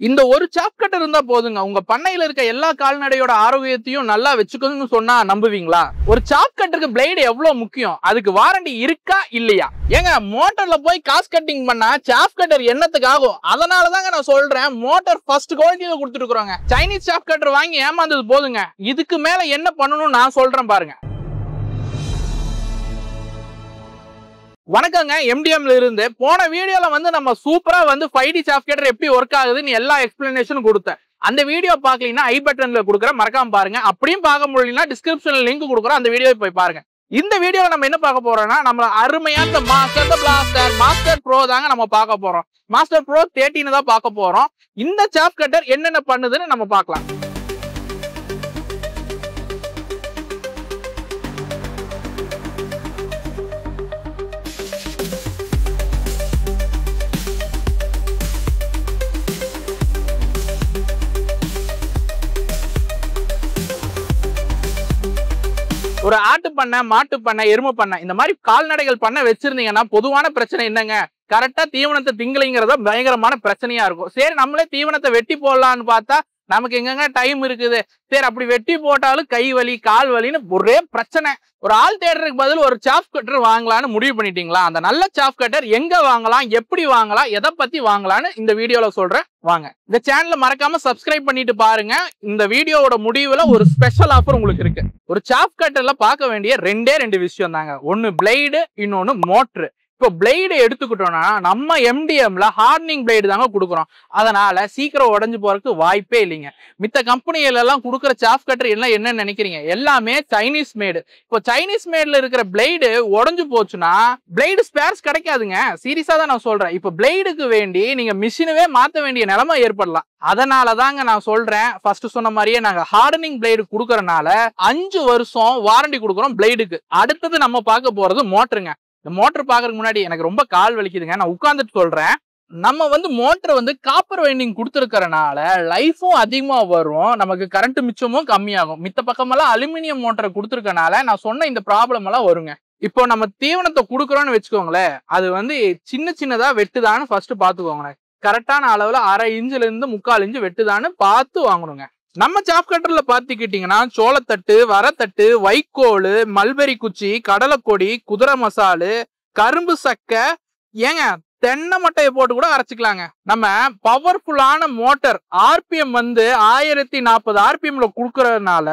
இந்த ஒரு சாப் கட்டர் இருந்தா போதுங்க, உங்க பண்ணையில இருக்க எல்லா கால்நடையோட ஆரோக்கியத்தையும் நல்லா வச்சுக்கணும்னு சொன்னா நம்புவீங்களா? ஒரு சாப் கட்டருக்கு பிளேடு எவ்வளவு முக்கியம், அதுக்கு வாரண்டி இருக்கா இல்லையா? ஏங்க மோட்டார்ல போய் காஸ்ட் கட்டிங் பண்ணா சாப் கட்டர் என்னத்துக்கு ஆகும்? அதனாலதாங்க நான் சொல்றேன், மோட்டார் ஃபர்ஸ்ட் குவாலிட்டியில கொடுத்துட்டு இருக்கோங்க. சைனீஸ் சாப் கட்டர் வாங்கி ஏமாந்தது போதுங்க, இதுக்கு மேல என்ன பண்ணணும்னு நான் சொல்றேன் பாருங்க. வணக்கங்க, MDM ல இருந்து. போன வீடியோல வந்து நம்ம சூப்பரா வந்து 5D சாப் கட்டர் எப்படி ஒர்க் ஆகுதுன்னு எல்லா எக்ஸ்பிளனேஷனும் கொடுத்தேன். அந்த வீடியோ பார்க்கலீங்கன்னா ஐ பட்டன்ல கொடுக்குறேன், மறக்காம பாருங்க. அப்படியும் பார்க்க முடியலன்னா டிஸ்கிரிப்ஷன்ல லிங்க் கொடுக்குறோம், அந்த வீடியோ போய் பாருங்க. இந்த வீடியோல நம்ம என்ன பார்க்க போறோம்னா, நம்ம அருமையான மாஸ்டர் ப்ரோ தாங்க நம்ம பார்க்க போறோம். மாஸ்டர் ப்ரோ 13 தான் பார்க்க போறோம். இந்த சாப் கட்டர் என்னென்ன பண்ணுதுன்னு நம்ம பார்க்கலாம். ஒரு ஆட்டு பண்ணை, மாட்டு பண்ணை, எருமை பண்ணை, இந்த மாதிரி கால்நடைகள் பண்ணை வச்சிருந்தீங்கன்னா பொதுவான பிரச்சனை என்னங்க, கரெக்டா தீவனத்தை திங்கலைங்கிறத பயங்கரமான பிரச்சனையா இருக்கும். சரி, நம்மளே தீவனத்தை வெட்டி போடலான்னு பார்த்தா நமக்கு எங்கங்க டைம் இருக்குது. சரி, அப்படி வெட்டி போட்டாலும் கை வலி, கால் வலின்னு ஒரே பிரச்சனை. ஒரு ஆள் தேடுறதுக்கு பதில் ஒரு சாப் கட்டர் வாங்கலான்னு முடிவு பண்ணிட்டீங்களா? அந்த நல்ல சாப் கட்டர் எங்க வாங்கலாம், எப்படி வாங்கலாம், எதை பத்தி வாங்கலான்னு இந்த வீடியோல சொல்றேன் வாங்க. இந்த சேனலை மறக்காம சப்ஸ்கிரைப் பண்ணிட்டு பாருங்க. இந்த வீடியோவோட முடிவுல ஒரு ஸ்பெஷல் ஆஃபர் உங்களுக்கு இருக்கு. ஒரு சாப் கட்டர்ல பார்க்க வேண்டிய ரெண்டு விஷயம் தாங்க. ஒன்னு பிளேடு, இன்னொன்னு மோட்டர். இப்போ பிளேடு எடுத்துக்கிட்டோம்னா நம்ம MDMல ஹார்டனிங் பிளேடு தாங்க கொடுக்குறோம். அதனால சீக்கிரம் உடஞ்சு போறதுக்கு வாய்ப்பே இல்லைங்க. மித்த கம்பெனிகள் எல்லாம் கொடுக்குற சாப் கட்டர் எல்லாம் என்ன நினைக்கிறீங்க, எல்லாமே சைனீஸ் மேடு. இப்போ சைனீஸ் மேட்ல இருக்கிற பிளேடு உடஞ்சு போச்சுன்னா பிளேடு ஸ்பேர்ஸ் கிடைக்காதுங்க. சீரியஸா தான் நான் சொல்றேன். இப்போ பிளேடுக்கு வேண்டி நீங்க மிஷினவே மாத்த வேண்டிய நிலைமை ஏற்படலாம். அதனால தாங்க நான் சொல்றேன், ஃபர்ஸ்ட் சொன்ன மாதிரியே நாங்க ஹார்டனிங் பிளேடு கொடுக்கறனால 5 வருஷம் வாரண்டி கொடுக்குறோம் பிளேடுக்கு. அடுத்தது நம்ம பார்க்க போறது மோட்டருங்க. இந்த மோட்டர் பாக்குறதுக்கு முன்னாடி எனக்கு ரொம்ப கால் வலிக்குதுங்க, நான் உட்கார்ந்துட்டு சொல்றேன். நம்ம வந்து மோட்டர் வந்து காப்பர் வைண்டிங் கொடுத்துருக்கறனால லைஃபும் அதிகமா வரும், நமக்கு கரண்ட் மிச்சமும் கம்மியாகும். மித்த பக்கமெல்லாம் அலுமினியம் மோட்டரை கொடுத்துருக்கனால நான் சொன்ன இந்த ப்ராப்ளம் எல்லாம் வருங்க. இப்போ நம்ம தீவனத்தை கொடுக்குறோம்னு வச்சுக்கோங்களேன், அது வந்து சின்னதா வெட்டுதான்னு ஃபர்ஸ்ட் பாத்துக்கோங்களேன். கரெக்டான அளவுல 1/2 இன்ச்சுல இருந்து 3/4 இன்ச்சு வெட்டுதான்னு பார்த்து வாங்கணுங்க. நம்ம சாப் கட்டர்ல பாத்துக்கிட்டீங்கன்னா சோளத்தட்டு, வரத்தட்டு, வைக்கோல், மல்பெரி குச்சி, கடலைக்கொடி, குதிரை மசாலு, கரும்பு சக்கை, ஏங்க தென்னை மட்டையை போட்டு கூட அரைச்சிக்கலாங்க. நம்ம பவர்ஃபுல்லான மோட்டர் RPM வந்து 1040 RPMல கொடுக்கறதுனால,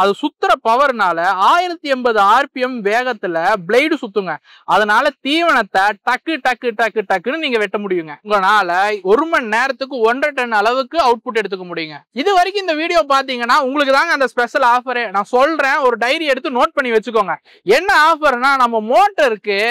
அது சுத்துற பவர்னால 1080 RPM வேகத்துல பிளேடு சுத்துங்க. அதனால தீவனத்தை டக்குன்னு நீங்க வெட்ட முடியுங்க. உங்களால 1 மணி நேரத்துக்கு 1.5 டன் அளவுக்கு அவுட்புட் எடுத்துக்க முடியுங்க. இது வரைக்கும் இந்த வீடியோ பாத்தீங்கன்னா உங்களுக்கு தாங்க அந்த ஸ்பெஷல் ஆஃபரே. நான் சொல்றேன், ஒரு டைரி எடுத்து நோட் பண்ணி வச்சுக்கோங்க. என்ன ஆஃபர்னா, நம்ம மோட்டருக்கு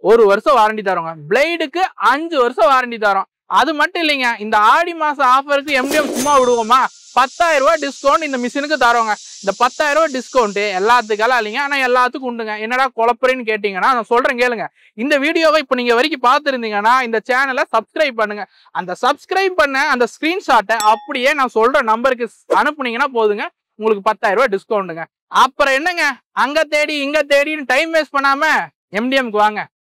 1 வருஷம் வாரண்டி தரோங்க, பிளேடுக்கு 5 வருஷம் வாரண்டி தரோம். அது மட்டும் இல்லைங்க, இந்த ஆடி மாசம் ஆஃபருக்கு MDM சும்மா விடுவோமா, 10,000 ரூபாய் டிஸ்கவுண்ட் இந்த மிஷினுக்கு தரோங்க. இந்த 10,000 ரூபாய் டிஸ்கவுண்ட் எல்லாத்துக்கெல்லாம் இல்லைங்க, ஆனா எல்லாத்துக்கும் உண்டுங்க. என்னடா குழப்பறேன்னு கேட்டீங்கன்னா நான் சொல்றேன் கேளுங்க. இந்த வீடியோவை இப்போ நீங்க வரைக்கும் பார்த்துருந்தீங்கன்னா இந்த சேனலை சப்ஸ்கிரைப் பண்ணுங்க. அந்த சப்ஸ்கிரைப் பண்ண அந்த ஸ்கிரீன்ஷாட்டை அப்படியே நான் சொல்ற நம்பருக்கு அனுப்புனீங்கன்னா போதுங்க, உங்களுக்கு 10,000 ரூபாய் டிஸ்கவுண்ட்டுங்க. அப்புறம் என்னங்க, அங்க தேடி இங்க தேடின்னு டைம் வேஸ்ட் பண்ணாம MDMக்கு வாங்க.